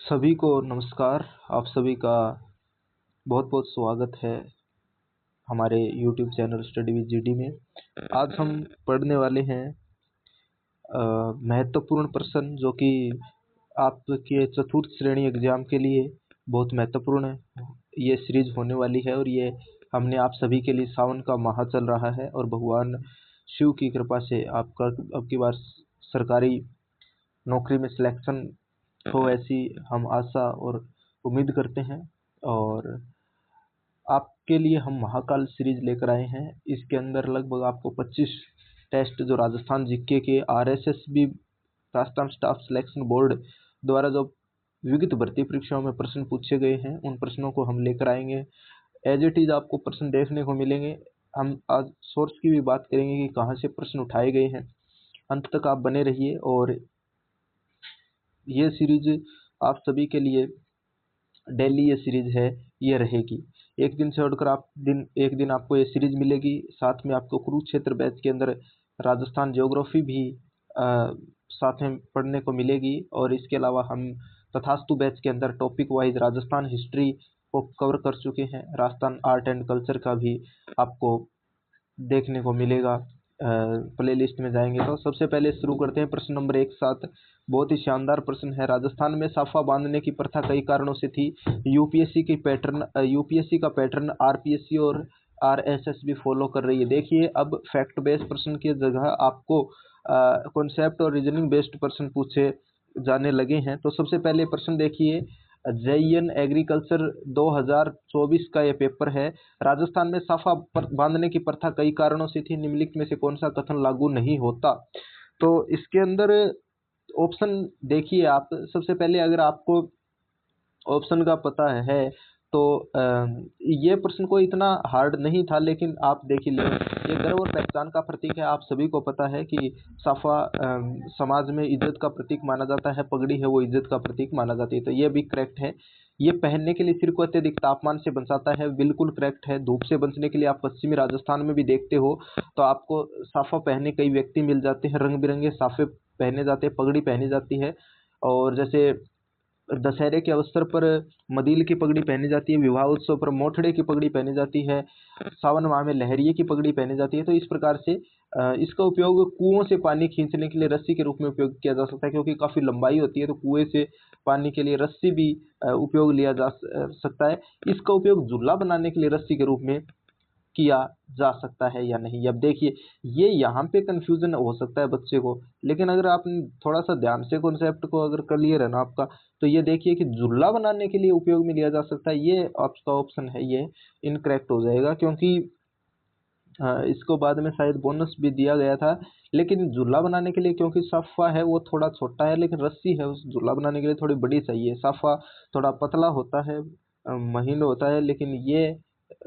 सभी को नमस्कार। आप सभी का बहुत बहुत स्वागत है हमारे YouTube channel study with GD में। आज हम पढ़ने वाले हैं महत्वपूर्ण प्रश्न जो कि आपके चतुर्थ श्रेणी एग्जाम के लिए बहुत महत्वपूर्ण है। ये सीरीज होने वाली है और ये हमने आप सभी के लिए सावन का माह चल रहा है और भगवान शिव की कृपा से आपका अब की बार सरकारी नौकरी में सिलेक्शन हो, ऐसी हम आशा और उम्मीद करते हैं। और आपके लिए हम महाकाल सीरीज लेकर आए हैं। इसके अंदर लगभग आपको 25 टेस्ट जो राजस्थान जीके के RSSB Rajasthan staff selection board द्वारा जो विविध भर्ती परीक्षाओं में प्रश्न पूछे गए हैं, उन प्रश्नों को हम लेकर आएंगे। एज इट इज आपको प्रश्न देखने को मिलेंगे। हम आज सोर्स की भी बात करेंगे कि कहाँ से प्रश्न उठाए गए हैं। अंत तक आप बने रहिए और ये सीरीज आप सभी के लिए डेली ये सीरीज है, ये रहेगी। एक दिन छोड़कर एक दिन आपको ये सीरीज मिलेगी। साथ में आपको कुरुक्षेत्र बैच के अंदर राजस्थान ज्योग्राफी भी साथ में पढ़ने को मिलेगी। और इसके अलावा हम तथास्तु बैच के अंदर टॉपिक वाइज राजस्थान हिस्ट्री को कवर कर चुके हैं। राजस्थान आर्ट एंड कल्चर का भी आपको देखने को मिलेगा। प्ले लिस्ट में जाएंगे तो सबसे पहले शुरू करते हैं प्रश्न नंबर 1 साथ। बहुत ही शानदार प्रश्न है। राजस्थान में साफा बांधने की प्रथा कई कारणों से थी। यूपीएससी का पैटर्न आरपीएससी और RSSB फॉलो कर रही है। देखिए, अब फैक्ट बेस्ड प्रश्न की जगह आपको कॉन्सेप्ट और रीजनिंग बेस्ड प्रश्न पूछे जाने लगे हैं। तो सबसे पहले प्रश्न देखिए, JEN एग्रीकल्चर 2024 का ये पेपर है। राजस्थान में साफा बांधने की प्रथा कई कारणों से थी, निम्नलिखित में से कौन सा कथन लागू नहीं होता। तो इसके अंदर ऑप्शन देखिए आप। सबसे पहले अगर आपको ऑप्शन का पता है तो ये प्रश्न को इतना हार्ड नहीं था, लेकिन आप देख ही लें। ये गर्व और पहचान का प्रतीक है। आप सभी को पता है कि साफा समाज में इज्जत का प्रतीक माना जाता है। पगड़ी है वो इज्जत का प्रतीक माना जाती है, तो ये भी करेक्ट है। ये पहनने के लिए सिर को अत्यधिक तापमान से बचाता है, बिल्कुल करेक्ट है। धूप से बचने के लिए आप पश्चिमी राजस्थान में भी देखते हो तो आपको साफा पहने कई व्यक्ति मिल जाते हैं। रंग बिरंगे साफे पहने जाते हैं, पगड़ी पहनी जाती है। और जैसे दशहरे के अवसर पर मदील की पगड़ी पहनी जाती है, विवाह उत्सव पर मोठड़े की पगड़ी पहनी जाती है, सावन माह में लहरिये की पगड़ी पहनी जाती है। तो इस प्रकार से इसका उपयोग कुओं से पानी खींचने के लिए रस्सी के रूप में उपयोग किया जा सकता है, क्योंकि काफ़ी लंबाई होती है। तो कुएं से पानी के लिए रस्सी भी उपयोग लिया जा सकता है। इसका उपयोग झूला बनाने के लिए रस्सी के रूप में किया जा सकता है या नहीं। अब देखिए, ये यहाँ पे कंफ्यूजन हो सकता है बच्चे को, लेकिन अगर आप थोड़ा सा ध्यान से कॉन्सेप्ट को अगर क्लियर है ना आपका, तो ये देखिए कि झूला बनाने के लिए उपयोग में लिया जा सकता है। ये आपका ऑप्शन है, ये इनकरेक्ट हो जाएगा, क्योंकि इसको बाद में शायद बोनस भी दिया गया था। लेकिन झूला बनाने के लिए, क्योंकि साफा है वो थोड़ा छोटा है, लेकिन रस्सी है उस झूला बनाने के लिए थोड़ी बड़ी चाहिए। साफा थोड़ा पतला होता है, महीन होता है, लेकिन ये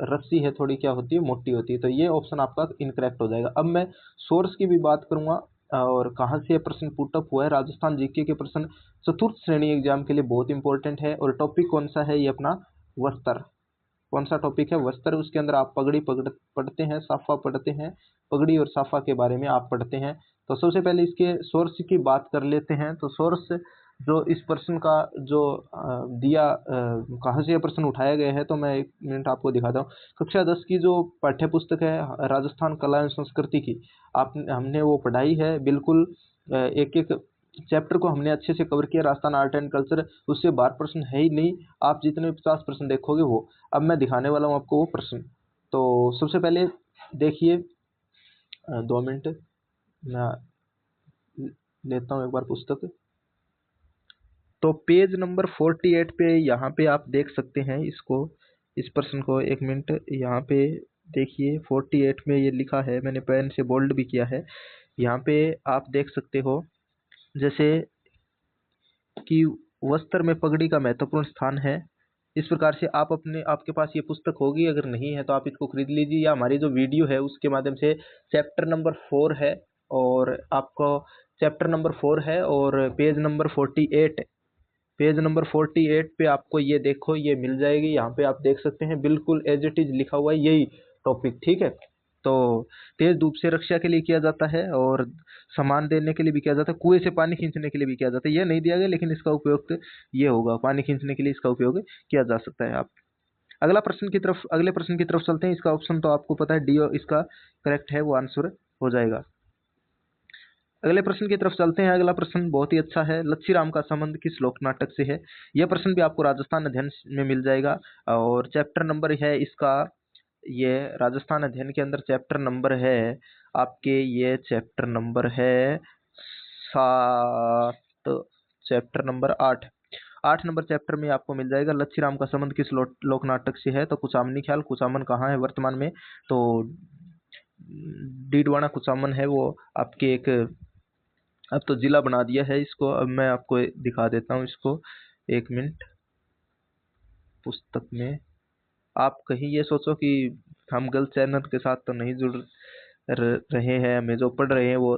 रस्सी है थोड़ी क्या होती है, मोटी होती है। तो ये ऑप्शन आपका इनकरेक्ट हो जाएगा। अब मैं सोर्स की भी बात करूंगा और कहाँ से ये प्रश्न पुटअप हुआ है। राजस्थान जीके के प्रश्न चतुर्थ श्रेणी एग्जाम के लिए बहुत इंपॉर्टेंट है। और टॉपिक कौन सा है, ये अपना वस्त्र। कौन सा टॉपिक है, वस्त्र। उसके अंदर आप पगड़ी पढ़ते हैं, साफा पढ़ते हैं। पगड़ी और साफा के बारे में आप पढ़ते हैं। तो सबसे पहले इसके सोर्स की बात कर लेते हैं। तो सोर्स जो इस प्रश्न का जो कहाँ से यह प्रश्न उठाया गया है, तो मैं 1 मिनट आपको दिखाता हूँ। कक्षा 10 की जो पाठ्य पुस्तक है राजस्थान कला एवं संस्कृति की, हमने वो पढ़ाई है। बिल्कुल एक एक चैप्टर को हमने अच्छे से कवर किया। राजस्थान आर्ट एंड कल्चर, उससे 12 प्रश्न है ही नहीं। आप जितने 50 प्रश्न देखोगे वो, अब मैं दिखाने वाला हूँ आपको वो प्रश्न। तो सबसे पहले देखिए, 2 मिनट मैं लेता हूँ एक बार पुस्तक। तो पेज नंबर 48 पे यहाँ पे आप देख सकते हैं इसको, इस प्रश्न को। 1 मिनट, यहाँ पे देखिए 48 में ये लिखा है, मैंने पेन से बोल्ड भी किया है। यहाँ पे आप देख सकते हो जैसे कि वस्त्र में पगड़ी का महत्वपूर्ण स्थान है। इस प्रकार से आपके पास ये पुस्तक होगी, अगर नहीं है तो आप इसको खरीद लीजिए, या हमारी जो वीडियो है उसके माध्यम से चैप्टर नंबर 4 है, और आपको चैप्टर नंबर 4 है और पेज नंबर 48 पे आपको ये देखो, ये मिल जाएगी। यहाँ पे आप देख सकते हैं बिल्कुल एज इट इज लिखा हुआ है, यही टॉपिक, ठीक है। तो तेज धूप से रक्षा के लिए किया जाता है। और सामान देने के लिए भी किया जाता है, कुएं से पानी खींचने के लिए भी किया जाता है। ये नहीं दिया गया लेकिन इसका उपयोग तो ये होगा, पानी खींचने के लिए इसका उपयोग किया जा सकता है। आप अगले प्रश्न की तरफ चलते हैं। इसका ऑप्शन तो आपको पता है, डी इसका करेक्ट है, वो आंसर हो जाएगा। अगले प्रश्न की तरफ चलते हैं। अगला प्रश्न बहुत ही अच्छा है। लच्छी राम का संबंध किस लोक नाटक से है? यह प्रश्न भी आपको राजस्थान अध्ययन में मिल जाएगा और चैप्टर नंबर है इसका, ये राजस्थान अध्ययन के अंदर चैप्टर नंबर है आपके, ये चैप्टर नंबर है 7, चैप्टर नंबर 8 नंबर चैप्टर में आपको मिल जाएगा। लच्छी राम का संबंध किस लोक नाटक से है? तो कुचामनी ख्याल। कुचामन कहाँ है वर्तमान में? तो डीडवाना कुचामन है, वो आपके एक, अब तो जिला बना दिया है इसको। अब मैं आपको दिखा देता हूँ इसको, 1 मिनट। पुस्तक में आप कहीं ये सोचो कि हम गलत चैनल के साथ तो नहीं जुड़ रहे हैं, हमें जो पढ़ रहे हैं वो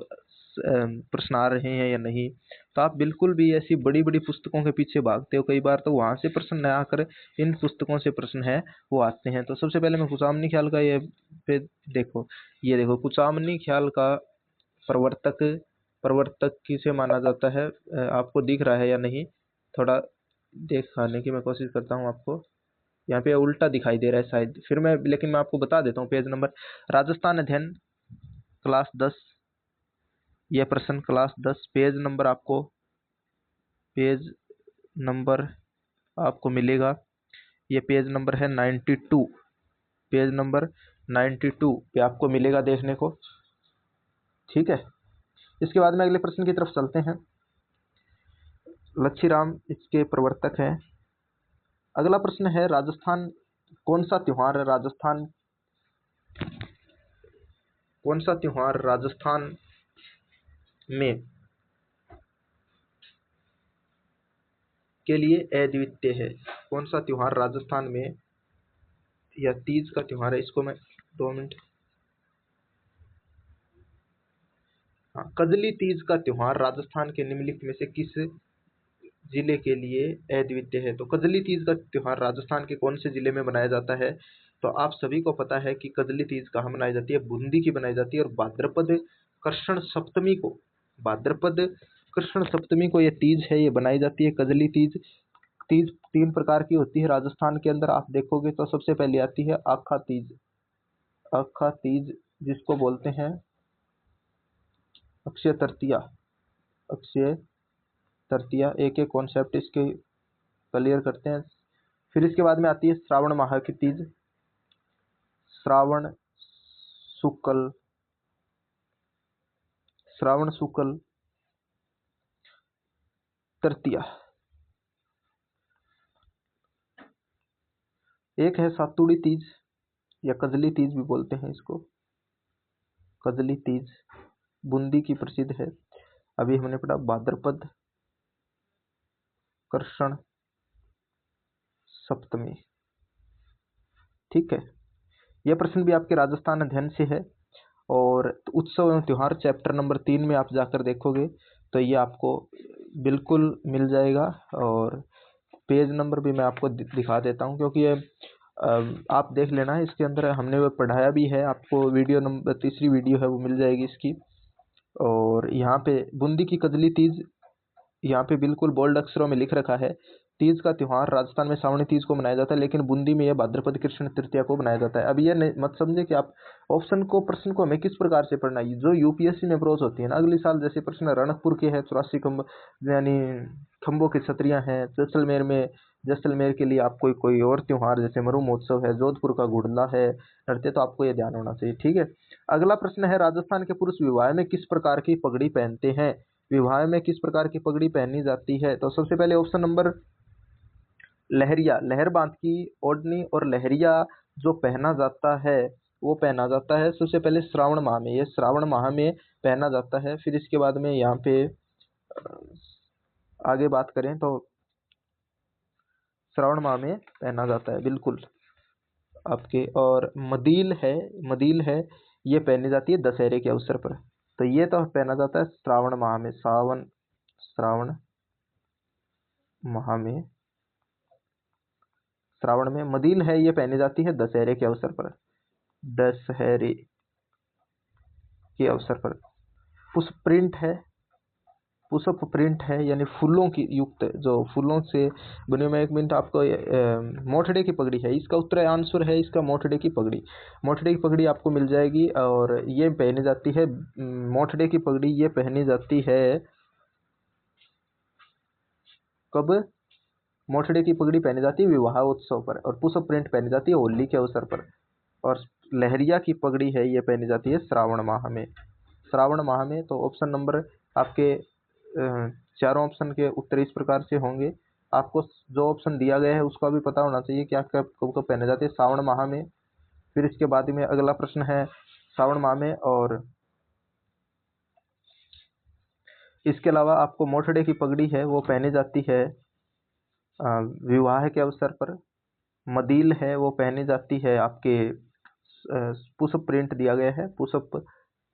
प्रश्न आ रहे हैं या नहीं, तो आप बिल्कुल भी ऐसी बड़ी बड़ी पुस्तकों के पीछे भागते हो। कई बार तो वहां से प्रश्न न आकर इन पुस्तकों से प्रश्न है वो आते हैं। तो सबसे पहले मैं कुचामनी ख्याल का ये पे देखो, ये देखो कुचामनी ख्याल का प्रवर्तक किसे माना जाता है? आपको दिख रहा है या नहीं? थोड़ा दिखाने की मैं कोशिश करता हूँ आपको। यहाँ पे उल्टा दिखाई दे रहा है शायद, फिर मैं लेकिन मैं आपको बता देता हूँ पेज नंबर। राजस्थान अध्ययन क्लास 10, यह प्रश्न क्लास 10, पेज नंबर आपको मिलेगा। ये पेज नंबर है 92, पेज नंबर 92 पे आपको मिलेगा देखने को, ठीक है। इसके बाद में अगले प्रश्न की तरफ चलते हैं। लच्छी राम इसके प्रवर्तक हैं। अगला प्रश्न है, राजस्थान कौन सा त्योहार राजस्थान में के लिए अद्वितीय है? कौन सा त्योहार राजस्थान में, या तीज का त्योहार है, इसको मैं 2 मिनट। हाँ, कजली तीज का त्योहार राजस्थान के निम्नलिखित में से किस जिले के लिए अद्वितीय है? तो कजली तीज का त्योहार राजस्थान के कौन से जिले में मनाया जाता है? तो आप सभी को पता है कि कजली तीज कहाँ मनाई जाती है? बूंदी की बनाई जाती है। और भाद्रपद कृष्ण सप्तमी को ये तीज है, ये बनाई जाती है कजली तीज। तीज 3 प्रकार की होती है राजस्थान के अंदर, आप देखोगे तो सबसे पहले आती है आखा तीज, जिसको बोलते हैं अक्षय तृतीया। एक एक कॉन्सेप्ट इसके क्लियर करते हैं। फिर इसके बाद में आती है श्रावण माह की तीज, श्रावण शुक्ल तृतीया। एक है सातुड़ी तीज, या कजली तीज भी बोलते हैं इसको। कजली तीज बूंदी की प्रसिद्ध है। अभी हमने पढ़ा भाद्रपद कृष्ण सप्तमी, ठीक है। यह प्रश्न भी आपके राजस्थान अध्ययन से है। और उत्सव एवं त्योहार चैप्टर नंबर 3 में आप जाकर देखोगे तो ये आपको बिल्कुल मिल जाएगा। और पेज नंबर भी मैं आपको दिखा देता हूँ, क्योंकि ये आप देख लेना है, इसके अंदर हमने वो पढ़ाया भी है। आपको वीडियो नंबर, तीसरी वीडियो है वो मिल जाएगी इसकी। और यहाँ पे बूंदी की कजली तीज, यहाँ पे बिल्कुल बोल्ड अक्षरों में लिख रखा है, तीज का त्योहार राजस्थान में श्रावणी तीज को मनाया जाता है, लेकिन बूंदी में यह भाद्रपद कृष्ण तृतीया को मनाया जाता है। अब ये मत समझे कि आप ऑप्शन को, प्रश्न को हमें किस प्रकार से पढ़ना है। जो यूपीएससी में अप्रोच होती है ना, अगले साल जैसे प्रश्न रणकपुर के है 84 खंभ, यानी खंभों की छतरियां हैं। जैसलमेर के लिए आपको कोई और त्योहार जैसे मरु महोत्सव है, जोधपुर का घुड़ला है नृत्य, तो आपको ये ध्यान होना चाहिए, ठीक है। अगला प्रश्न है, राजस्थान के पुरुष विवाह में किस प्रकार की पगड़ी पहनते हैं? विवाह में किस प्रकार की पगड़ी पहनी जाती है? तो सबसे पहले ऑप्शन नंबर लहरिया, लहर बांध की ओढ़नी और लहरिया जो पहना जाता है वो पहना जाता है सबसे पहले श्रावण माह में। ये श्रावण माह में पहना जाता है। फिर इसके बाद में यहाँ पे आगे बात करें तो श्रावण माह में पहना जाता है बिल्कुल आपके। और मदील है ये पहनी जाती है दशहरे के अवसर पर। तो ये तो पहना जाता है श्रावण माह में, श्रावण माह में, श्रावण में। मदील है ये पहनी जाती है दशहरे के अवसर पर, दशहरे के अवसर पर। पुष्प प्रिंट है, पुष्प प्रिंट है यानी फूलों की युक्त, जो फूलों से बने हुए। एक मिनट, आपको मोठड़े की पगड़ी है, इसका उत्तर आंसर है इसका मोठड़े की पगड़ी। मोठड़े की पगड़ी आपको मिल जाएगी और ये पहनी जाती है, मोठड़े की पगड़ी ये पहनी जाती है कब? मोठड़े की पगड़ी पहनी जाती है विवाह उत्सव पर, और पुष्प प्रिंट पहनी जाती है होली के अवसर पर। और लहरिया की पगड़ी है ये पहनी जाती है श्रावण माह में, श्रावण माह में। तो ऑप्शन नंबर आपके चारों ऑप्शन के उत्तर इस प्रकार से होंगे। आपको जो ऑप्शन दिया गया है उसका भी पता होना चाहिए क्या कब कब पहने जाते हैं, श्रावण माह में। फिर इसके बाद में अगला प्रश्न है श्रावण माह में, और इसके अलावा आपको मोठड़े की पगड़ी है वो पहनी जाती है विवाह के अवसर पर। मदील है वो पहनी जाती है आपके पुष्प प्रिंट दिया गया है, पुष्प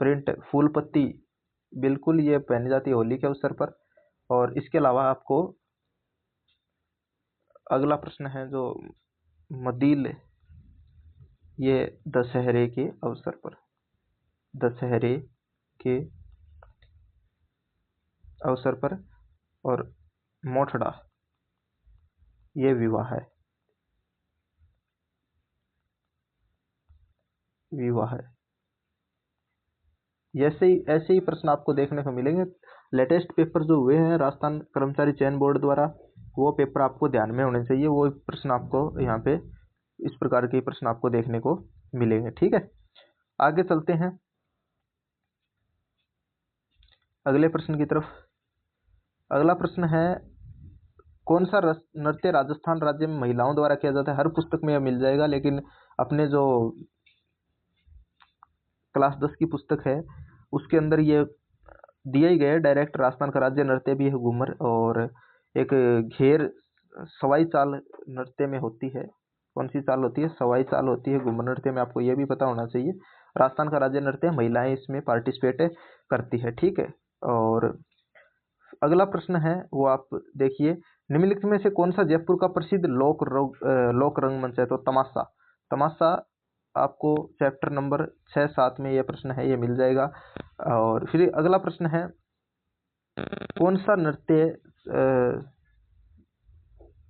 प्रिंट फूल पत्ती, बिल्कुल ये पहनी जाती है होली के अवसर पर। और इसके अलावा आपको अगला प्रश्न है जो मदील, ये दशहरे के अवसर पर, दशहरे के अवसर पर। और मोठड़ा ये विवाह है, विवाह है। ऐसे ही प्रश्न आपको देखने को मिलेंगे। लेटेस्ट पेपर जो हुए हैं राजस्थान कर्मचारी चयन बोर्ड द्वारा, वो पेपर आपको ध्यान में होने चाहिए। वो प्रश्न आपको यहाँ पे इस प्रकार के प्रश्न आपको देखने को मिलेंगे। ठीक है, आगे चलते हैं अगले प्रश्न की तरफ। अगला प्रश्न है कौन सा नृत्य राजस्थान राज्य में महिलाओं द्वारा किया जाता है? हर पुस्तक में यह मिल जाएगा, लेकिन अपने जो क्लास 10 की पुस्तक है उसके अंदर ये दिया ही गया है डायरेक्ट। राजस्थान का राज्य नृत्य भी है घूमर, और एक घेर सवाई चाल नृत्य में होती है। कौन सी चाल होती है? सवाई चाल होती है घूमर नृत्य में, आपको ये भी पता होना चाहिए। राजस्थान का राज्य नृत्य, महिलाएं इसमें पार्टिसिपेट करती है। ठीक है, और अगला प्रश्न है वो आप देखिए, निम्नलिखित में से कौन सा जयपुर का प्रसिद्ध लोक रंगमंच है? तो तमाशा। तमाशा आपको चैप्टर नंबर 6-7 में यह प्रश्न है, ये मिल जाएगा। और फिर अगला प्रश्न है कौन सा नृत्य,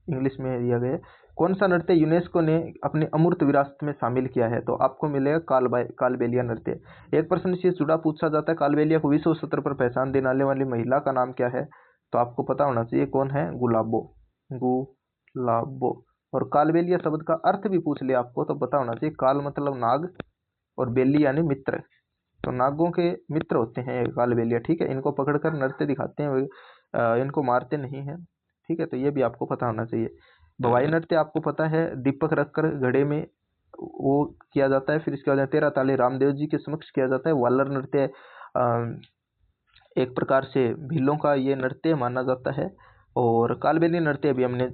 इंग्लिश में दिया गया है, कौन सा नृत्य यूनेस्को ने अपनी अमूर्त विरासत में शामिल किया है? तो आपको मिलेगा कालबेलिया नृत्य। एक प्रश्न से जुड़ा पूछा जाता है, कालबेलिया को विश्व स्तर पर पहचान देने वाली महिला का नाम क्या है? तो आपको पता होना चाहिए कौन है, गुलाबो, गुलाबो। और कालबेलिया शब्द का अर्थ भी पूछ लिया आपको तो पता होना चाहिए, काल मतलब नाग और बेली यानी मित्र, तो नागों के मित्र होते हैं कालबेलिया। ठीक है, इनको पकड़कर नृत्य दिखाते हैं, इनको मारते नहीं हैं। ठीक है, तो ये भी आपको पता होना चाहिए। भवाई नृत्य आपको पता है, दीपक रखकर घड़े में वो किया जाता है। फिर इसके बाद 13 ताली रामदेव जी के समक्ष किया जाता है। वालर नृत्य एक प्रकार से भीलों का ये नृत्य माना जाता है। और कालबेलिया नृत्य भी हमने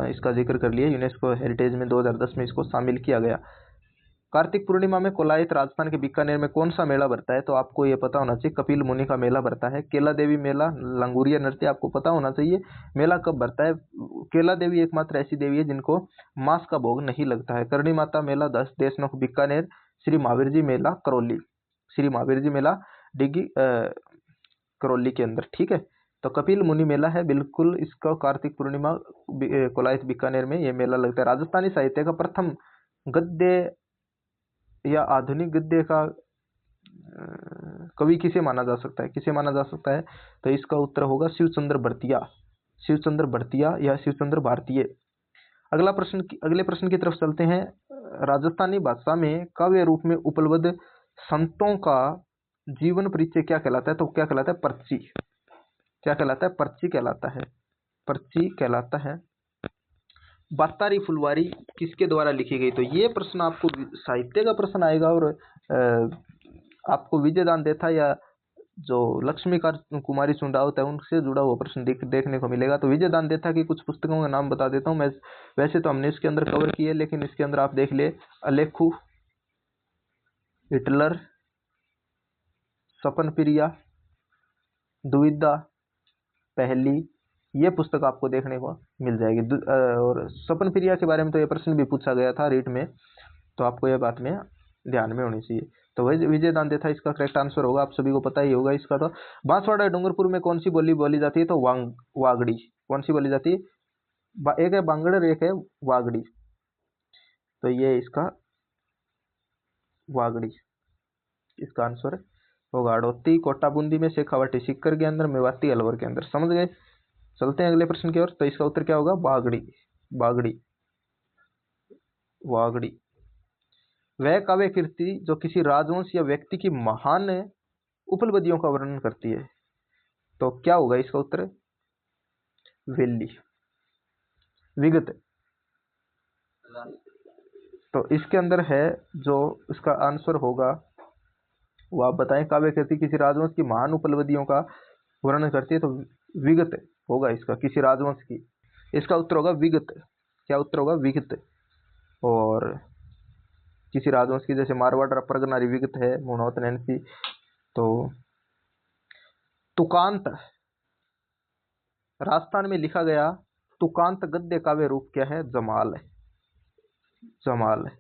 इसका जिक्र कर लिया, यूनेस्को हेरिटेज में 2010 में इसको शामिल किया गया। कार्तिक पूर्णिमा में कोलायत राजस्थान के बीकानेर में कौन सा मेला भरता है? तो आपको ये पता होना चाहिए, कपिल मुनि का मेला भरता है। केला देवी मेला, लंगूरिया नृत्य आपको पता होना चाहिए मेला कब भरता है। केला देवी एकमात्र ऐसी देवी है जिनको मांस का भोग नहीं लगता है। करणी माता मेला 10 देशनोक बीकानेर। श्री महावीर जी मेला करौली, श्री महावीर जी मेला डिग्गी करौली के अंदर। ठीक है, तो कपिल मुनि मेला है बिल्कुल, इसका कार्तिक पूर्णिमा कोलायत बीकानेर में ये मेला लगता है। राजस्थानी साहित्य का प्रथम गद्य या आधुनिक गद्य का कवि किसे माना जा सकता है? किसे माना जा सकता है? तो इसका उत्तर होगा शिवचंद्र भरतिया, शिवचंद्र भरतिया या शिवचंद्र भारतीय। अगले प्रश्न की तरफ चलते हैं। राजस्थानी भाषा में काव्य रूप में उपलब्ध संतों का जीवन परिचय क्या कहलाता है? तो क्या कहलाता है? पर्ची। क्या कहलाता है? पर्ची कहलाता है, पर्ची कहलाता है। बातारी फुलवारी किसके द्वारा लिखी गई? तो ये प्रश्न आपको साहित्य का प्रश्न आएगा, और आपको विजयदान देथा या जो लक्ष्मीकांत कुमारी सुंडावत है उनसे जुड़ा हुआ प्रश्न देखने को मिलेगा। तो विजयदान देथा की कुछ पुस्तकों का नाम बता देता हूँ मैं। वैसे तो हमने इसके अंदर कवर किए, लेकिन इसके अंदर आप देख ले, अलेखू, हिटलर, सपन प्रिया, दुविधा पहली, ये पुस्तक आपको देखने को मिल जाएगी। और सपन प्रिया के बारे में तो ये प्रश्न भी पूछा गया था रीट में, तो आपको यह बात में ध्यान में होनी चाहिए। तो वही विजयदान देथा इसका करेक्ट आंसर होगा, आप सभी को पता ही होगा इसका। तो बांसवाड़ा डूंगरपुर में कौन सी बोली बोली जाती है? तो वागड़ी। कौन सी बोली जाती है? एक है बांगड़ और एक है वागड़ी। तो ये इसका वागड़ी इसका आंसर होगा। हड़ौती, कोटा बूंदी में, शेखावाटी सीकर के अंदर, मेवाती अलवर के अंदर। समझ गए? चलते हैं अगले प्रश्न की ओर। तो इसका उत्तर क्या होगा? बागड़ी। बागड़ी, वागड़ी। वह काव्य कृति जो किसी राजवंश या व्यक्ति की महान उपलब्धियों का वर्णन करती है। तो क्या होगा इसका उत्तर? वेली, विगत। तो इसके अंदर है जो इसका आंसर होगा वो आप बताएं। काव्य कृति किसी राजवंश की महान उपलब्धियों का वर्णन करती है, तो विगत होगा इसका, किसी राजवंश की। इसका उत्तर होगा विगत। क्या उत्तर होगा? विगत। और किसी राजवंश की, जैसे मारवाड़ परगना विगत है, मुनौत नैन्सी। तो तुकांत, राजस्थान में लिखा गया तुकांत गद्य काव्य रूप क्या है? जमाल है। जमाल है।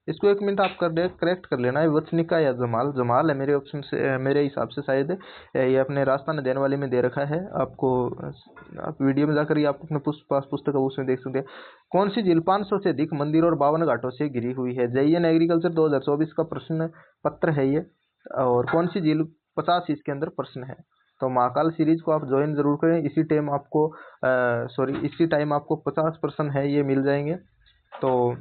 इसको 1 मिनट आप करेक्ट कर लेना है, वचनिका या जमाल। जमाल है मेरे ऑप्शन से, मेरे हिसाब से शायद ये अपने राजस्थान अध्ययन वाले में दे रखा है आपको। आप वीडियो में जाकर ये आप अपने पास पुस्तक उसमें देख सकते हैं। कौन सी झील 500 से अधिक मंदिर और 52 घाटों से घिरी हुई है? JEN एग्रीकल्चर 2024 का प्रश्न पत्र है ये। और कौन सी झील 50 इसके अंदर प्रश्न है। तो महाकाल सीरीज को आप ज्वाइन जरूर करें। इसी टाइम आपको 50 प्रश्न है ये मिल जाएंगे। तो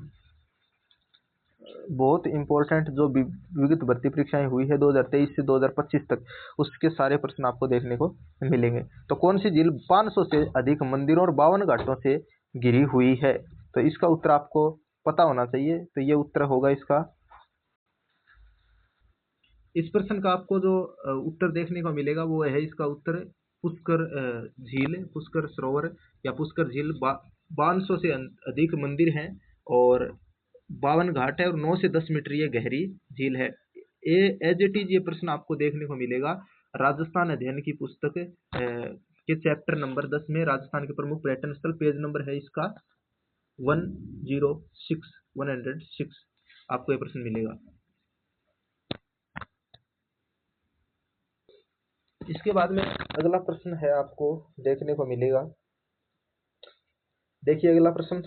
बहुत इंपॉर्टेंट जो विगत भर्ती परीक्षाएं हुई है 2023 से 2025 तक, उसके सारे प्रश्न आपको देखने को मिलेंगे। तो कौन सी झील 500 से अधिक मंदिरों और 52 घाटों से घिरी हुई है? तो इसका उत्तर आपको पता होना चाहिए। तो ये उत्तर होगा इसका। इस प्रश्न का आपको जो उत्तर देखने को मिलेगा वो है इसका उत्तर पुष्कर झील, पुष्कर सरोवर या पुष्कर झील। 500 से अधिक मंदिर हैं और 52 घाट है और 9 से 10 मीटर ये गहरी झील है। एज इट इज ये प्रश्न आपको देखने को मिलेगा राजस्थान अध्ययन की पुस्तक के चैप्टर नंबर 10 में, राजस्थान के प्रमुख पर्यटन स्थल। पेज नंबर है इसका 106 आपको ये प्रश्न मिलेगा। इसके बाद में अगला प्रश्न है आपको देखने को मिलेगा। देखिए अगला प्रश्न,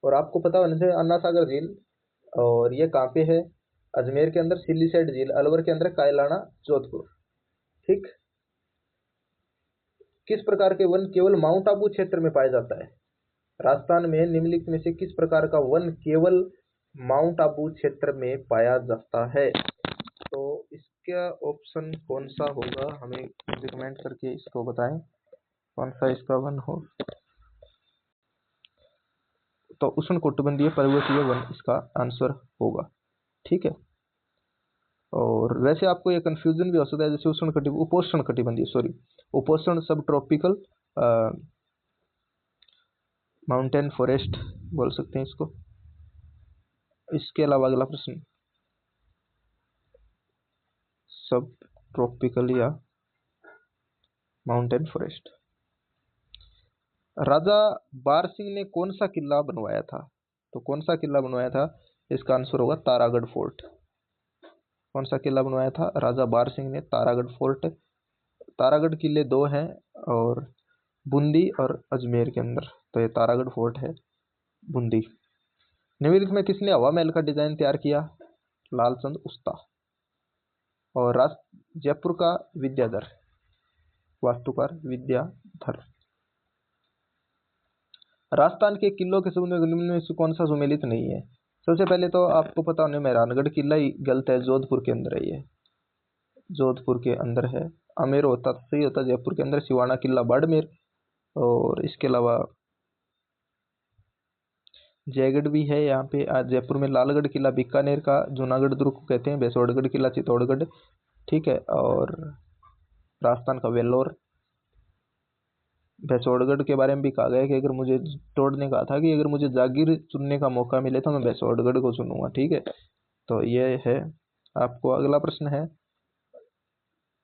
और आपको पता होना चाहिए अन्ना सागर झील, और ये कहाँ पे है? अजमेर के अंदर। सिल्लीसेट झील अलवर के अंदर, कायलाना जोधपुर। ठीक। किस प्रकार के वन केवल माउंट आबू क्षेत्र में पाया जाता है? राजस्थान में निम्नलिखित में से किस प्रकार का वन केवल माउंट आबू क्षेत्र में पाया जाता है? तो इसका ऑप्शन कौन सा होगा? हमें कमेंट करके इसको बताएं कौन सा इसका वन हो। तो उष्णकटिबंधीय पर्वतीय वन इसका आंसर होगा। ठीक है। और वैसे आपको ये कंफ्यूजन भी हो सकता है, जैसे उपोष्ण कटिबंधीय उपोष्ण सब ट्रॉपिकल माउंटेन फॉरेस्ट बोल सकते हैं इसको। इसके अलावा अगला प्रश्न, सब ट्रॉपिकल या माउंटेन फॉरेस्ट। राजा बार सिंह ने कौन सा किला बनवाया था? तो कौन सा किला बनवाया था? इसका आंसर होगा तारागढ़ फोर्ट। कौन सा किला बनवाया था? राजा बार सिंह ने तारागढ़ फोर्ट। तारागढ़ किले 2 हैं, और बूंदी और अजमेर के अंदर। तो ये तारागढ़ फोर्ट है बूंदी। निम्नलिखित में किसने हवा महल का डिजाइन तैयार किया? लालचंद उस्ता। और जयपुर का विद्याधर, वास्तुकार विद्याधर। राजस्थान के किलों के समूह में निम्न में से कौन सा सुमेलित नहीं है? सबसे पहले तो आपको पता होने मेहरानगढ़ किला ही गलत है, जोधपुर के अंदर है ये, जोधपुर के अंदर है। आमेर होता सही होता जयपुर के अंदर, सिवाना किला बाड़मेर। और इसके अलावा जयगढ़ भी है यहाँ पे जयपुर में। लालगढ़ किला बीकानेर का, जूनागढ़ दुर्ग को कहते हैं। भैंसवाड़गढ़ किला चित्तौड़गढ़। ठीक है। और राजस्थान का वेल्लोर। भैंसवाड़गढ़ के बारे में भी कहा गया है कि अगर मुझे टोड ने कहा था कि अगर मुझे जागीर चुनने का मौका मिले तो मैं भैंसवाड़गढ़ को चुनूंगा। ठीक है। तो ये है आपको। अगला प्रश्न है,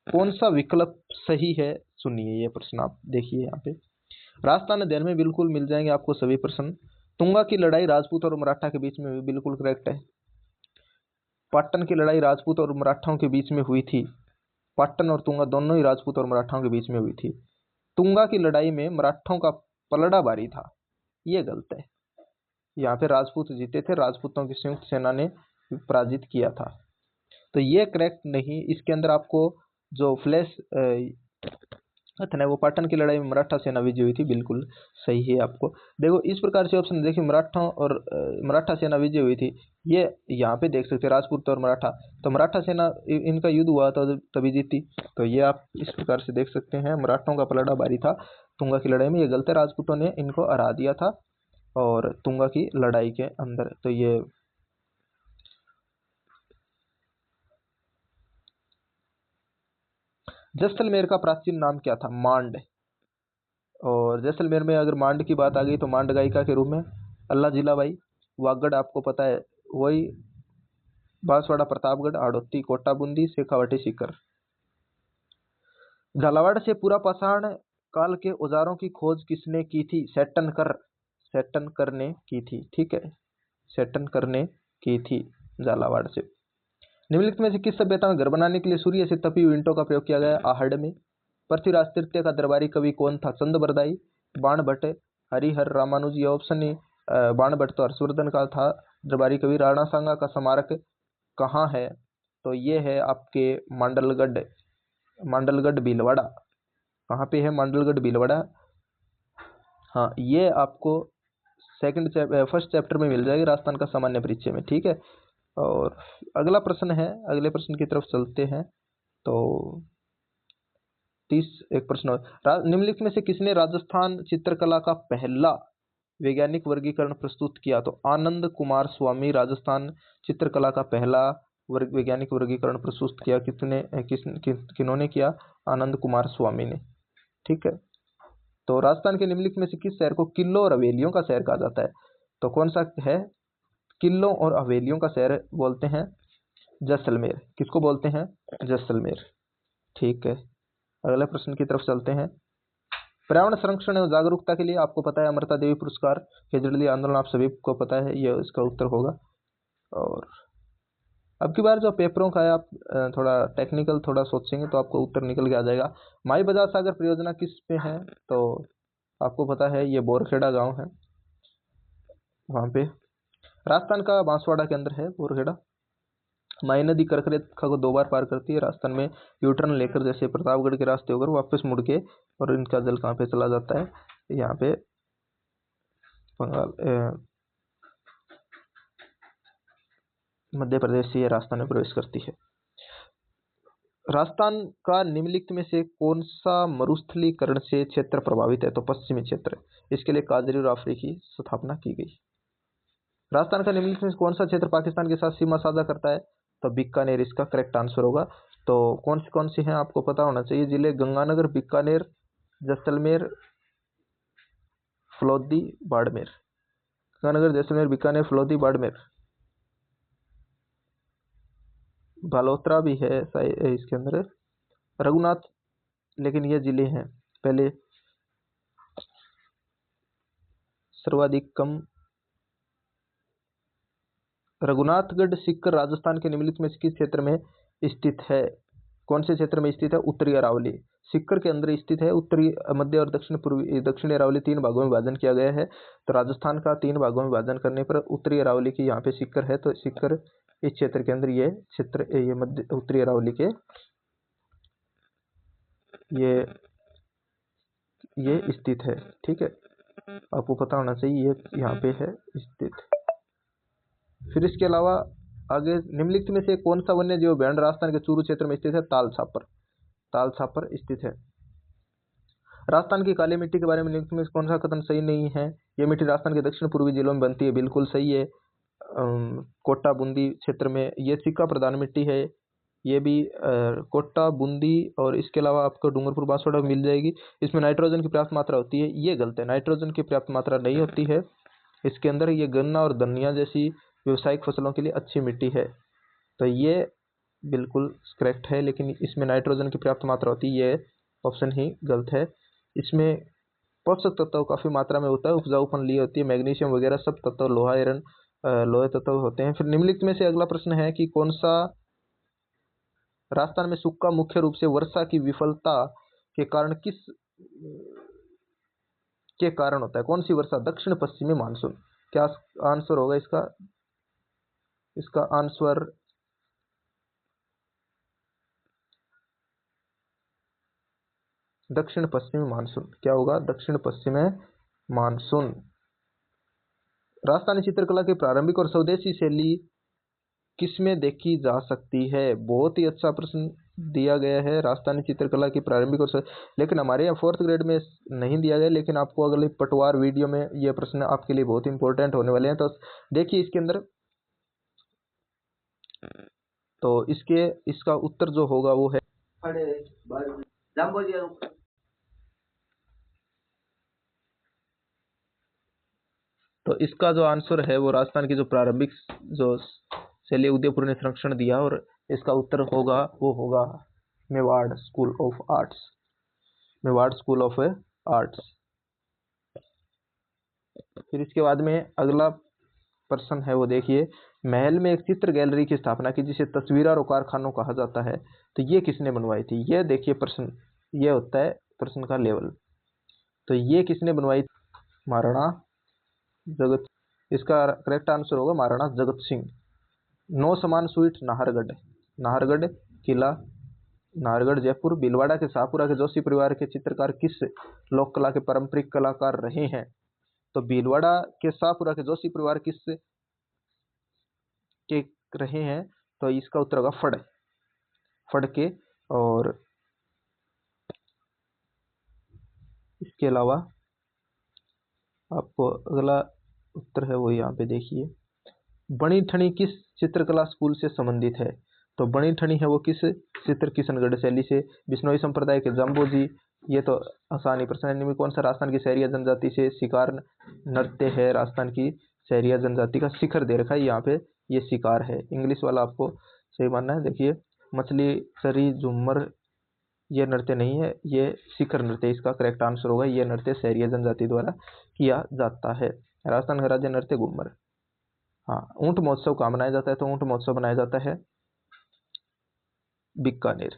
कौन सा विकल्प सही है? सुनिए ये प्रश्न, आप देखिए यहाँ पे। राजस्थान अध्ययन में बिल्कुल मिल जाएंगे आपको सभी प्रश्न। तुंगा की लड़ाई राजपूत और मराठा के बीच में भी बिल्कुल करेक्ट है। पाटन की लड़ाई राजपूत और मराठाओं के बीच में हुई थी। पाटन और तुंगा दोनों ही राजपूत और मराठाओं के बीच में हुई थी। तुंगा की लड़ाई में मराठाओं का पलड़ा भारी था, ये गलत है। यहाँ पे राजपूत जीते थे, राजपूतों की संयुक्त सेना ने पराजित किया था, तो ये करेक्ट नहीं। इसके अंदर आपको जो फ्लैश कथन है वो पाटन की लड़ाई में मराठा सेना विजय हुई थी, बिल्कुल सही है। आपको देखो इस प्रकार से ऑप्शन देखिए, मराठाओं और मराठा सेना विजय हुई थी, ये यहाँ पे देख सकते हैं राजपूत और मराठा, तो मराठा सेना इनका युद्ध हुआ था तभी जीती, तो ये आप इस प्रकार से देख सकते हैं। मराठाओं का पलड़ा भारी था तुंगा की लड़ाई में, ये गलत है, राजपूतों ने इनको हरा दिया था और तुंगा की लड़ाई के अंदर। तो ये जैसलमेर का प्राचीन नाम क्या था? मांड। और जैसलमेर में अगर मांड की बात आ गई तो मांड गायिका के रूप में अल्लाह जिलाबाई, वागड़ आपको पता है वही बांसवाड़ा, प्रतापगढ़, हाड़ौती, कोटा बूंदी, शेखावाटी, सीकर। झालावाड़ से पूरा पाषाण काल के औजारों की खोज किसने की थी? सेटनकर ने की थी, ठीक है, सेटनकर ने की थी झालावाड़ से। निम्नलिखित में से किस सभ्यता में घर बनाने के लिए सूर्य से तपी हुई ईंटों का प्रयोग किया गया? आहड़ में। पृथ्वीराज तृतीय का दरबारी कवि कौन था? चंद्रबरदाई, बाणभट्ट, हरिहर रामानुज। ये ऑप्शन है, बाणभट्ट तो हर्षवर्धन का था दरबारी कवि। राणा सांगा का स्मारक कहाँ है? तो ये है आपके मांडलगढ़ भीलवाड़ा। कहाँ पे है? मांडलगढ़ भीलवाड़ा। हाँ, ये आपको फर्स्ट चैप्टर में मिल जाएगी राजस्थान का सामान्य परिचय में, ठीक है। और अगला प्रश्न है, अगले प्रश्न की तरफ चलते हैं। तो 31 प्रश्न। निम्नलिखित में से किसने राजस्थान चित्रकला का पहला वैज्ञानिक वर्गीकरण प्रस्तुत किया? तो आनंद कुमार स्वामी राजस्थान चित्रकला का पहला वैज्ञानिक वर्गीकरण प्रस्तुत किया। किन्होंने किया? आनंद कुमार स्वामी ने, ठीक है। तो राजस्थान के निम्नलिखित में से किस शहर को किलों और हवेलियों का शहर कहा जाता है? तो कौन सा है? किलों और हवेलियों का शहर बोलते हैं जैसलमेर। किसको बोलते हैं? जैसलमेर, ठीक है। अगले प्रश्न की तरफ चलते हैं। पर्यावरण संरक्षण एवं जागरूकता के लिए आपको पता है अमृता देवी पुरस्कार, केजरीवाल आंदोलन आप सभी को पता है, यह इसका उत्तर होगा। और अब की बार जो पेपरों का है आप थोड़ा टेक्निकल थोड़ा सोचेंगे तो आपको उत्तर निकल के आ जाएगा। माई बजाज सागर परियोजना किस पे है? तो आपको पता है ये बोरखेड़ा गांव है, वहां पे राजस्थान का बांसवाड़ा के अंदर है बोरखेड़ा। माई नदी कर्क रेखा को 2 बार पार करती है। राजस्थान में यूटर्न लेकर जैसे प्रतापगढ़ के रास्ते होकर वापस मुड़ के, और इनका जल कहाँ पे चला जाता है? यहाँ पे बंगाल मध्य प्रदेश से ये राजस्थान में प्रवेश करती है। राजस्थान का निम्नलिखित में से कौन सा मरुस्थलीकरण से क्षेत्र प्रभावित है? तो पश्चिमी क्षेत्र। इसके लिए काजरी और आफरी की स्थापना की गई। राजस्थान का निम्नलिखित में से कौन सा क्षेत्र पाकिस्तान के साथ सीमा साझा करता है? तो बीकानेर इसका करेक्ट आंसर होगा। तो कौन सी हैं आपको पता होना चाहिए जिले? गंगानगर, बीकानेर, जैसलमेर, फलौदी, बाड़मेर। गंगानगर, जैसलमेर, बीकानेर, फलौदी, बाड़मेर। बालोतरा भी है इसके अंदर, रघुनाथ, लेकिन ये जिले हैं पहले सर्वाधिक कम। रघुनाथगढ़ सीकर राजस्थान के निम्नलिखित में से किस क्षेत्र में स्थित है? कौन से क्षेत्र में स्थित है? उत्तरी अरावली सीकर के अंदर स्थित है। उत्तरी, मध्य और दक्षिणी अरावली 3 भागों में विभाजन किया गया है। तो राजस्थान का 3 भागों में विभाजन करने पर उत्तरी अरावली की यहाँ पे सीकर है, तो सीकर इस क्षेत्र के अंदर ये क्षेत्र, ये मध्य उत्तरी अरावली के ये स्थित है, ठीक है। आपको पता होना चाहिए ये यहाँ पे है स्थित। फिर इसके अलावा आगे निम्नलिखित में से कौन सा वन्य जीव अभयारण्य राजस्थान के चूरू क्षेत्र में स्थित है? ताल छापर स्थित है। राजस्थान की काली मिट्टी के बारे में निम्नलिखित में से कौन सा कथन सही नहीं है? ये मिट्टी राजस्थान के दक्षिण पूर्वी जिलों में बनती है, बिल्कुल सही है। कोटा बूंदी क्षेत्र में ये सिक्का प्रधान मिट्टी है, ये भी कोटा बूंदी, और इसके अलावा आपको डूंगरपुर बांसवाड़ा मिल जाएगी। इसमें नाइट्रोजन की पर्याप्त मात्रा होती है, ये गलत है, नाइट्रोजन की पर्याप्त मात्रा नहीं होती है इसके अंदर। ये गन्ना और धनिया जैसी व्यावसायिक फसलों के लिए अच्छी मिट्टी है, तो ये बिल्कुल करेक्ट है, लेकिन इसमें नाइट्रोजन की पर्याप्त मात्रा होती है, ये ऑप्शन ही गलत है। इसमें पोषक तत्व काफ़ी मात्रा में होता है, उपजाऊपन लिए होती है, मैग्नीशियम वगैरह सब तत्व, लोहा, आयरन, लोहे तत्व होते हैं। फिर निम्नलिखित में से अगला प्रश्न है कि कौन सा राजस्थान में सूखा मुख्य रूप से वर्षा की विफलता के कारण के कारण होता है? कौन सी वर्षा? दक्षिण पश्चिमी मानसून। क्या आंसर होगा इसका? इसका आंसर दक्षिण पश्चिमी मानसून। क्या होगा? दक्षिण पश्चिमी मानसून। राजस्थानी चित्रकला की प्रारंभिक और स्वदेशी शैली किसमें देखी जा सकती है? बहुत ही अच्छा प्रश्न दिया गया है। राजस्थानी चित्रकला की प्रारंभिक और लेकिन हमारे यहाँ 4th ग्रेड में नहीं दिया गया, लेकिन आपको अगले पटवार वीडियो में यह प्रश्न आपके लिए बहुत इंपॉर्टेंट होने वाले हैं। तो देखिए इसके अंदर, तो इसका उत्तर जो होगा वो है तो इसका जो आंसर है वो राजस्थान की जो प्रारंभिक जो शैली उदयपुर ने संरक्षण दिया, और इसका उत्तर होगा वो होगा Mewar school of arts. Mewar school of arts. फिर इसके बाद में अगला प्रश्न है वो देखिए, महल में एक चित्र गैलरी की स्थापना की जिसे तस्वीर और कारखानों कहा जाता है, तो ये किसने बनवाई थी? ये देखिए प्रश्न, ये होता है प्रश्न का लेवल। तो ये किसने बनवाई? महाराणा जगत। इसका करेक्ट आंसर होगा महाराणा जगत सिंह। 9 समान स्वीट नाहरगढ़। नाहरगढ़ किला, नाहरगढ़ जयपुर। भीलवाड़ा के शाहपुरा के जोशी परिवार के चित्रकार किस लोक कला के पारंपरिक कलाकार रहे हैं? तो भीलवाड़ा के शाहपुरा के जोशी परिवार किस के रहे हैं? तो इसका उत्तर होगा फड़के। और इसके अलावा आपको अगला उत्तर है वो यहाँ पे देखिए, बणी ठनी किस चित्रकला स्कूल से संबंधित है? तो बणी ठनी है वो किस चित्र किशनगढ़ शैली से। बिश्नोई संप्रदाय के जम्बोजी, ये तो आसानी प्रश्न है। कौन सा राजस्थान की शहरिया जनजाति से शिकार नृत्य है? राजस्थान की शहरिया जनजाति का शिखर दे रखा है यहाँ पे, ये शिकार है। इंग्लिश वाला आपको सही मानना है। देखिए मछली सरी झूमर, ये नृत्य नहीं है, ये शिखर नृत्य इसका करेक्ट आंसर होगा। ये नृत्य शहरिया जनजाति द्वारा किया जाता है। राजस्थान का राज्य नृत्य घूमर। हाँ, ऊंट महोत्सव कहाँ मनाया जाता है? तो ऊंट महोत्सव मनाया जाता है बीकानेर।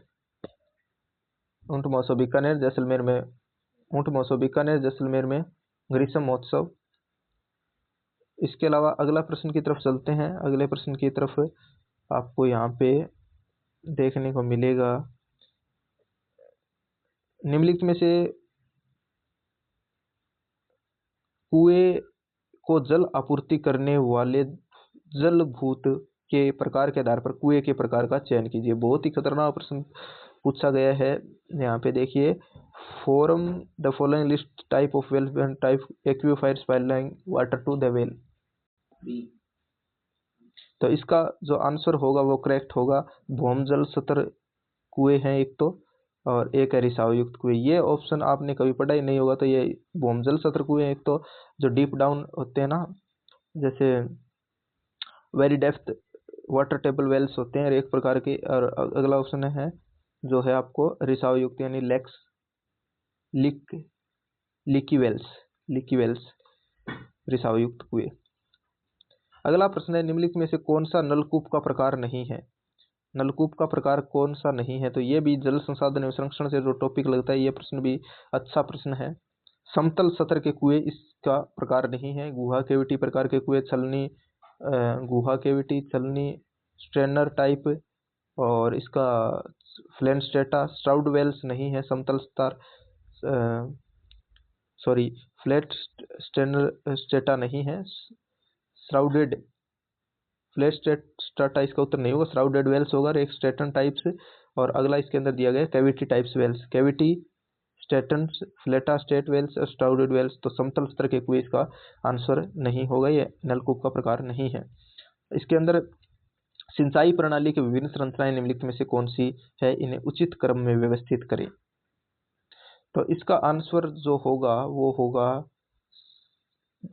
ऊंट महोत्सव बीकानेर। जैसलमेर में ऊंट महोत्सव बीकानेर, जैसलमेर में ग्रीष्म महोत्सव। इसके अलावा अगला प्रश्न की तरफ चलते हैं। अगले प्रश्न की तरफ आपको यहाँ पे देखने को मिलेगा, निम्नलिखित में से कुएं को जल आपूर्ति करने वाले जलभूत के प्रकार के आधार पर कुएं के प्रकार का चयन कीजिए। बहुत ही खतरनाक प्रश्न पूछा गया है। यहाँ पे देखिए, form the following list type of well and type aquifer supplying water to the well. तो इसका जो आंसर होगा वो करेक्ट होगा, भौमजल सतर कुएं हैं एक तो, और एक है रिसाव युक्त कुएं। ये ऑप्शन आपने कभी पढ़ा ही नहीं होगा। तो ये भौमजल सतर कुएं एक तो जो डीप डाउन होते हैं ना, जैसे very depth water table wells होते हैं, और एक प्रकार के। और अगला ऑप्शन है जो है आपको रिसाव युक्त यानी लीकी वेल्स रिसाव युक्त कुएं। अगला प्रश्न है, निम्नलिखित में से कौन सा नलकूप का प्रकार नहीं है? नलकूप का प्रकार कौन सा नहीं है? तो ये भी जल संसाधन एवं संरक्षण से जो टॉपिक लगता है, ये प्रश्न भी अच्छा प्रश्न है। समतल सतर के कुएं इसका प्रकार नहीं है। गुहा केविटी प्रकार के कुएं, गुहा केविटी, छलनी, स्ट्रेनर टाइप, और इसका फ्लैन स्टेटा। स्ट्राउड वेल्स नहीं है। समतल स्तर फ्लैट स्ट्रेनर स्टेटा नहीं है। श्राउडेड फ्लैट स्टेटा इसका उत्तर नहीं होगा, श्राउडेड वेल्स होगा, और एक स्टेटन टाइप्स। और अगला इसके अंदर दिया गया कैविटी टाइप्स वेल्स, कैविटी, स्टेटन्स, फ्लेटा स्टेट वेल्स और स्ट्राउडेड वेल्स। तो समतल स्तर के कुएं इसका आंसर नहीं होगा, ये नलकूप का प्रकार नहीं है। इसके अंदर सिंचाई प्रणाली की विभिन्न संरचनाएं निम्नलिखित में से कौन सी है? इन्हें उचित क्रम में व्यवस्थित करें। तो इसका आंसर जो होगा वो होगा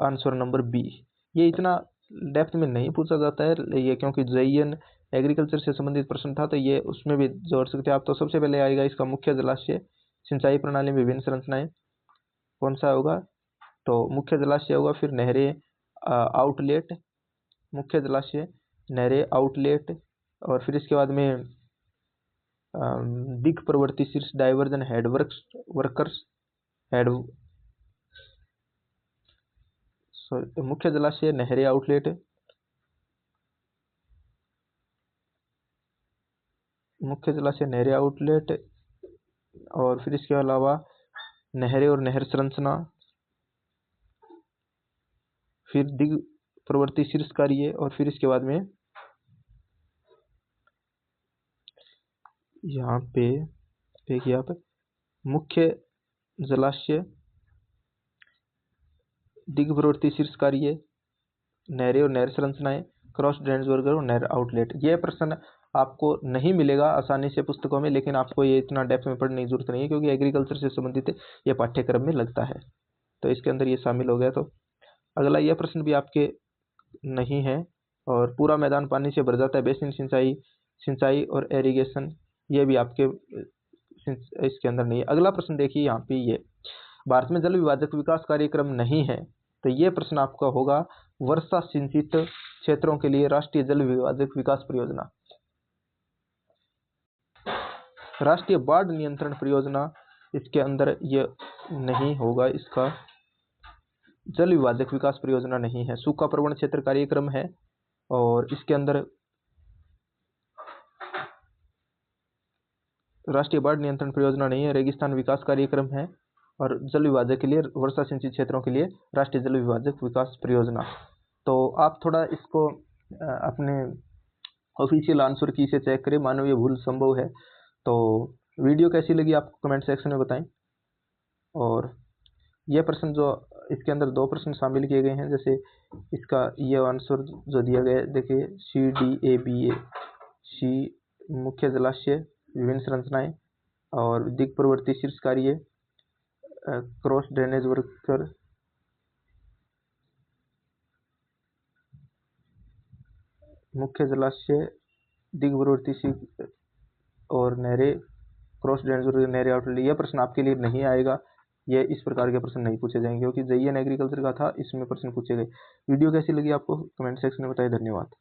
आंसर नंबर बी। ये इतना डेप्थ में नहीं पूछा जाता है ये, क्योंकि जेईएन एग्रीकल्चर से संबंधित प्रश्न था, तो ये उसमें भी जोड़ सकते हैं आप। तो सबसे पहले आएगा इसका मुख्य जलाशय। सिंचाई प्रणाली में विभिन्न संरचनाएं कौन सा होगा? तो मुख्य जलाशय होगा, फिर नहरें, आउटलेट, मुख्य जलाशय, नहरें, आउटलेट, और फिर इसके बाद में दिग प्रवर्ती शीर्ष, डाइवर्जन, मुख्य जलाशय, नहरें, आउटलेट, मुख्य जलाशय, नहरें, आउटलेट, और फिर इसके अलावा नहरें और नहर संरचना, फिर दिग प्रवर्ती शीर्ष कार्य, और फिर इसके बाद में यहाँ पे देखिए आप मुख्य जलाशय, दिग प्रवर्ती शीर्ष कार्य, नहरें और नहर संरचनाएं, क्रॉस ड्रेनेज वर्ग और नहर आउटलेट। ये प्रश्न आपको नहीं मिलेगा आसानी से पुस्तकों में, लेकिन आपको ये इतना डेप्थ में पढ़ने की जरूरत नहीं है क्योंकि एग्रीकल्चर से संबंधित ये पाठ्यक्रम में लगता है, तो इसके अंदर ये शामिल हो गया। तो अगला यह प्रश्न भी आपके नहीं है, और पूरा मैदान पानी से भर जाता है, बेसिन सिंचाई और एरीगेशन, ये भी आपके इसके अंदर नहीं है। अगला प्रश्न देखिए यहाँ पे, ये भारत में जल विभाजक विकास कार्यक्रम नहीं है, तो ये प्रश्न आपका होगा वर्षा सिंचित क्षेत्रों के लिए राष्ट्रीय जल विभाजक विकास परियोजना, राष्ट्रीय बाढ़ नियंत्रण परियोजना, इसके अंदर ये नहीं होगा, इसका जल विभाजक विकास परियोजना नहीं है। सूखा प्रवण क्षेत्र कार्यक्रम है, और इसके अंदर राष्ट्रीय बाढ़ नियंत्रण परियोजना नहीं है। रेगिस्तान विकास कार्यक्रम है, और जल विभाजक के लिए वर्षा सिंचित क्षेत्रों के लिए राष्ट्रीय जल विभाजक विकास परियोजना। तो आप थोड़ा इसको अपने ऑफिशियल आंसर की से चेक करें, मानवीय भूल संभव है। तो वीडियो कैसी लगी आपको कमेंट सेक्शन में बताएं। और यह प्रश्न जो इसके अंदर 2 प्रश्न शामिल किए गए हैं, जैसे इसका ये आंसर जो दिया गया है देखिए, CDABA, सी मुख्य जलाशय, विभिन्न संरचनाएं, और दिग प्रवर्ती शीर्ष कार्य, क्रॉस ड्रेनेज वर्कर, मुख्य जलाशय, दिग प्रवर्ती शीर्ष और नहरें, क्रॉस ड्रेनेज वर्कर, नहरें आउटलेट। यह प्रश्न आपके लिए नहीं आएगा, ये इस प्रकार के प्रश्न नहीं पूछे जाएंगे क्योंकि JEN एग्रीकल्चर का था, इसमें प्रश्न पूछे गए। वीडियो कैसी लगी आपको कमेंट सेक्शन में बताइए। धन्यवाद।